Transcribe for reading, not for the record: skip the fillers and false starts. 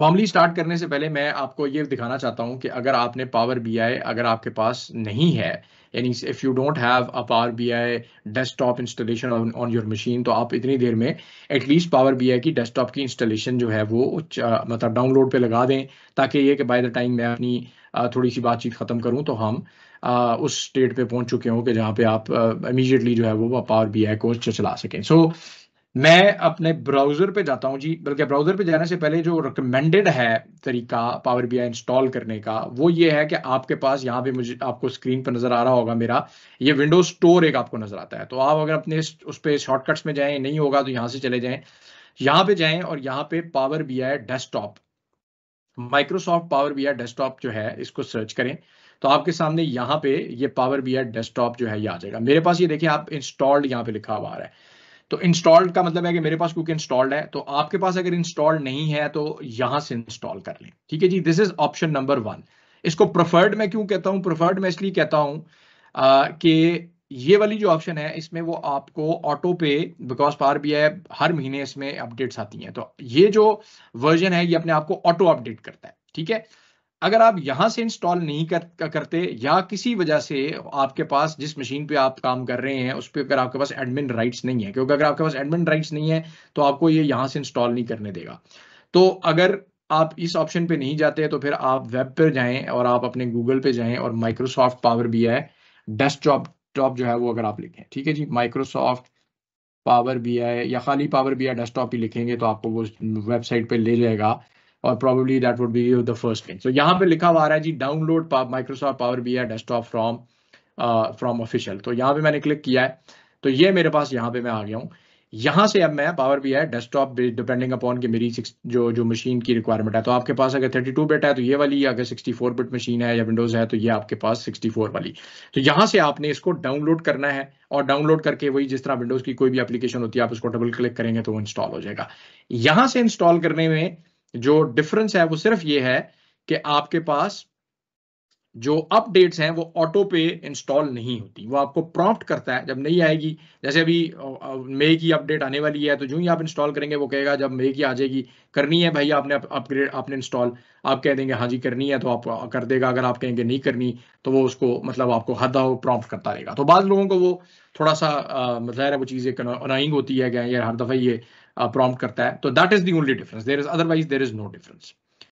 Formally start करने से पहले मैं आपको ये दिखाना चाहता हूँ कि अगर आपने पावर बीआई अगर आपके पास नहीं है, यानी if you don't have a power BI desktop installation on your machine, तो आप इतनी देर में एटलीस्ट पावर बीआई की डेस्कटॉप की इंस्टॉलेशन जो है वो मतलब डाउनलोड पे लगा दें, ताकि ये कि बाय द टाइम मैं अपनी थोड़ी सी बातचीत ख़त्म करूँ तो हम उस स्टेट पे पहुंच चुके हों कि जहाँ पे आप इमीडिएटली जो है वो पावर बीआई को चला सकें। सो मैं अपने ब्राउज़र पे जाता हूँ जी, बल्कि ब्राउज़र पे जाने से पहले जो रिकमेंडेड है तरीका पावर बीआई इंस्टॉल करने का, वो ये है कि आपके पास यहाँ पे मुझे आपको स्क्रीन पर नज़र आ रहा होगा मेरा, ये विंडोज़ स्टोर एक आपको नज़र आता है। तो आप अगर अपने उस पे शॉर्टकट्स में जाएँ, नहीं होगा तो यहाँ से चले जाएँ। यहाँ पे जाएँ और यहाँ पे power BI desktop, Microsoft power BI desktop जो है, इसको सर्च करें। तो आपके सामने यहाँ पे ये पावर बीआई डेस्कटॉप जो है ये आ जाएगा। मेरे पास ये देखिए आप इंस्टॉल्ड यहाँ पे लिखा हुआ आ रहा है। तो इंस्टॉल्ड का मतलब है कि मेरे पास क्योंकि इंस्टॉल्ड है, तो आपके पास अगर इंस्टॉल्ड नहीं है तो यहां से इंस्टॉल कर लें। ठीक है जी, दिस इज ऑप्शन नंबर 1। इसको प्रेफर्ड मैं क्यों कहता हूं? प्रेफर्ड मैं इसलिए कहता हूं कि ये वाली जो ऑप्शन है इसमें वो आपको ऑटो पे, बिकॉज पावर बीआई हर महीने इसमें अपडेट्स आती हैं, तो ये जो वर्जन है ये अपने आप को ऑटो अपडेट करता है। ठीक है, अगर आप यहां से इंस्टॉल नहीं करते या किसी वजह से आपके पास जिस मशीन पे आप काम कर रहे हैं उस पर अगर आपके पास एडमिन राइट्स नहीं है, क्योंकि अगर आपके पास एडमिन राइट्स नहीं है तो आपको ये यहां से इंस्टॉल नहीं करने देगा। तो अगर आप इस ऑप्शन पे नहीं जाते तो फिर आप वेब पर जाएं और आप अपने गूगल पे जाएं और Microsoft power BI desktop top जो है वो अगर आप लिखें, ठीक है जी, माइक्रोसॉफ्ट पावर बीआई या खाली पावर बीआई डेस्कटॉप ही लिखेंगे तो आपको वो वेबसाइट पे ले जाएगा, और probably that would be the first link. तो यहाँ पे लिखा हुआ आ रहा है जी download Microsoft power BI desktop from from official. तो यहाँ पे मैंने क्लिक किया है, तो ये मेरे पास यहाँ पे मैं आ गया हूँ। यहाँ से अब मैं power BI desktop depending upon कि मेरी जो जो मशीन की रिक्वायरमेंट है, तो आपके पास अगर 32 बिट है तो ये वाली, अगर 64 बिट मशीन है या विंडोज है तो ये आपके पास 64 वाली। तो यहाँ से आपने इसको डाउनलोड करना है, और डाउनलोड करके वही जिस तरह विंडोज की कोई भी एप्लीकेशन होती है आप उसको डबल क्लिक करेंगे तो वो इंस्टॉल हो जाएगा। यहाँ से इंस्टॉल करने में जो डिफरेंस है वो सिर्फ ये है कि आपके पास जो अपडेट्स हैं वो ऑटो पे इंस्टॉल नहीं होती, वो आपको प्रॉम्प्ट करता है जब नहीं आएगी। जैसे अभी मई की अपडेट आने वाली है, तो जो ही आप इंस्टॉल करेंगे वो कहेगा जब मई की आ जाएगी, करनी है भाई आपने अपग्रेड आपने इंस्टॉल, आप कह देंगे हाँ जी करनी है तो आप कर देगा। अगर आप कहेंगे नहीं करनी तो वो उसको मतलब आपको हद प्रॉम्प्ट करता रहेगा। तो बाद लोगों को वो थोड़ा सा मतलब वो चीज़ एक अनाइंग होती है कि यार हर दफ़ा ये प्रॉम्प्ट करता है। तो that is the only difference, there is otherwise there is no difference.